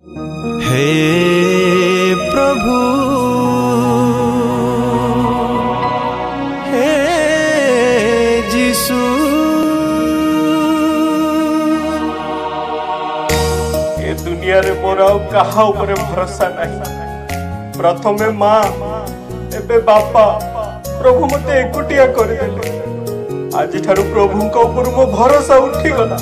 हे प्रभु हे जीसु ए दुनिया रे मोर कहा ऊपर भरोसा नहीं। प्रथमे माँ एबे बापा प्रभु मते एकुटिया कर देले। आज ठारू प्रभु को ऊपर मो भरोसा उठी गला।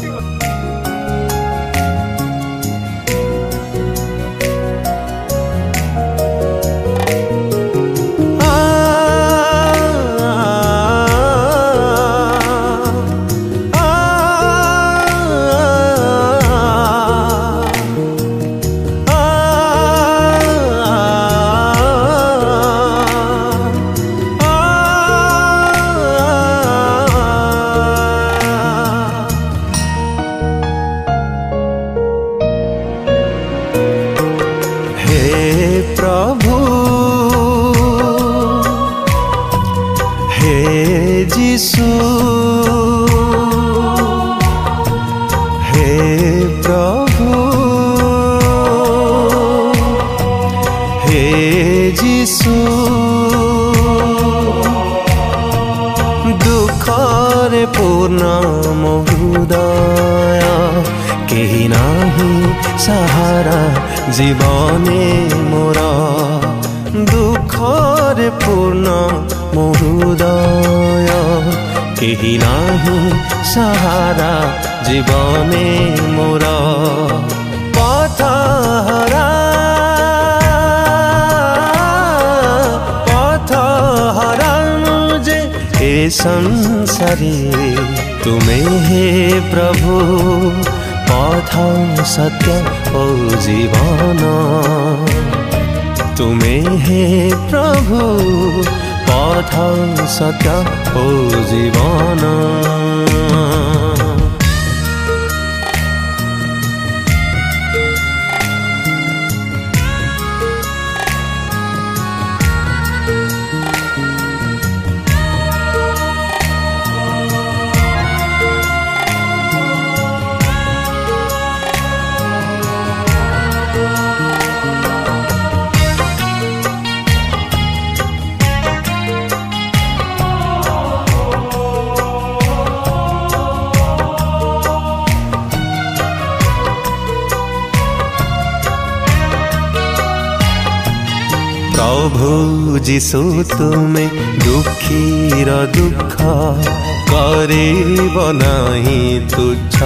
प्रभु हे जीसु हे प्रभु हे जीसु दुखरे पूर्ण मो हृदय केही नाही सहारा जीवने मोरा दुखरे पूर्ण मो हृदय केही नाही सहारा जीवने मोरा पथहरा मुझे ए संसारे तुम्हें हे प्रभु पथ सत्य ओ जीवन तुम्हें हे प्रभु पथ सत्य ओ जीवन। प्रभु जीसु तुमे दुखीर दुख करिब नाही तुच्छ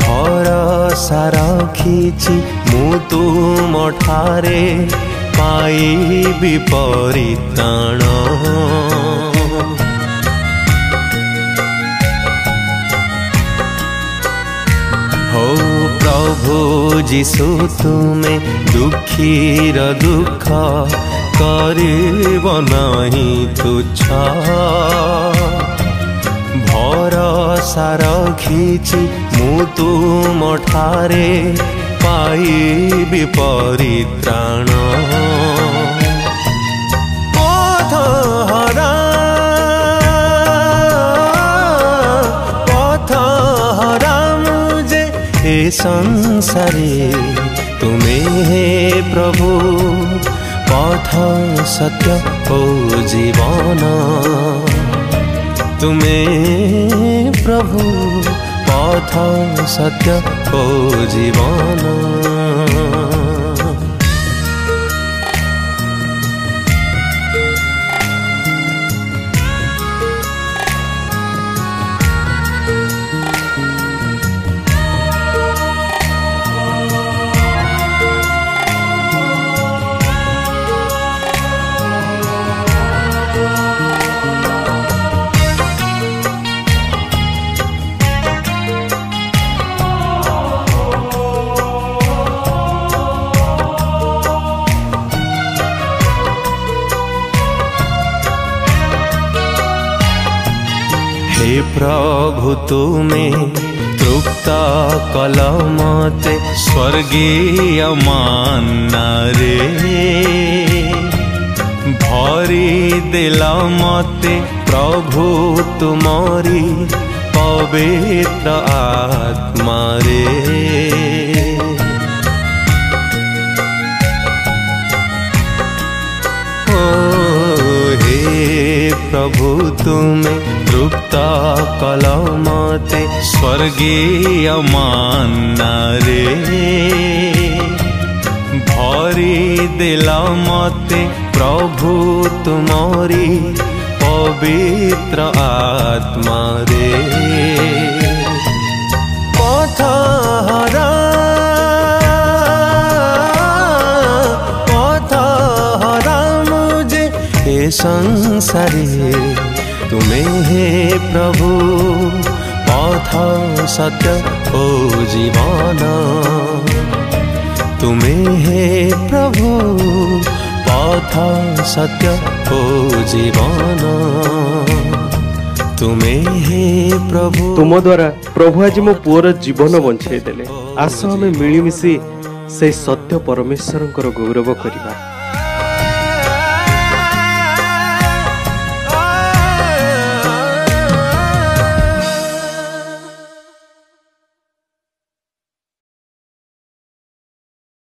भरोसा रखिछि मु तुम ठारे पाइबि परित्राण। हो प्रभु जीसु तुमे दुखीर दुख करिब नाही तुच्छ भरोसा रखिछि मु तुम ठारे पाइबि परित्राण। संसारे तुम्हें हे प्रभु पथ सत्य ओ जीवन तुम्हें प्रभु पथ सत्य ओ जीवन। हे प्रभु तुमे तृप्त कल मते स्वर्गीय मान्ना रे भरी देल मते प्रभु तुमरी पवित्र आत्मा रे। स्वर्गीय मान्ना रे भरी दिला मते प्रभु तुमरी पवित्र आत्मा रे पथहरा मुझे हे संसारे तुम्हें हे प्रभु पथ सत्य ओ जीवन तुम्हें हे प्रभु पथ सत्य ओ जीवन तुम्हें हे प्रभु। तुम द्वारा प्रभु आज मो पुअर जीवन बंचाई देले। आस आम मिलमिशि से सत्य परमेश्वर गौरव करवा।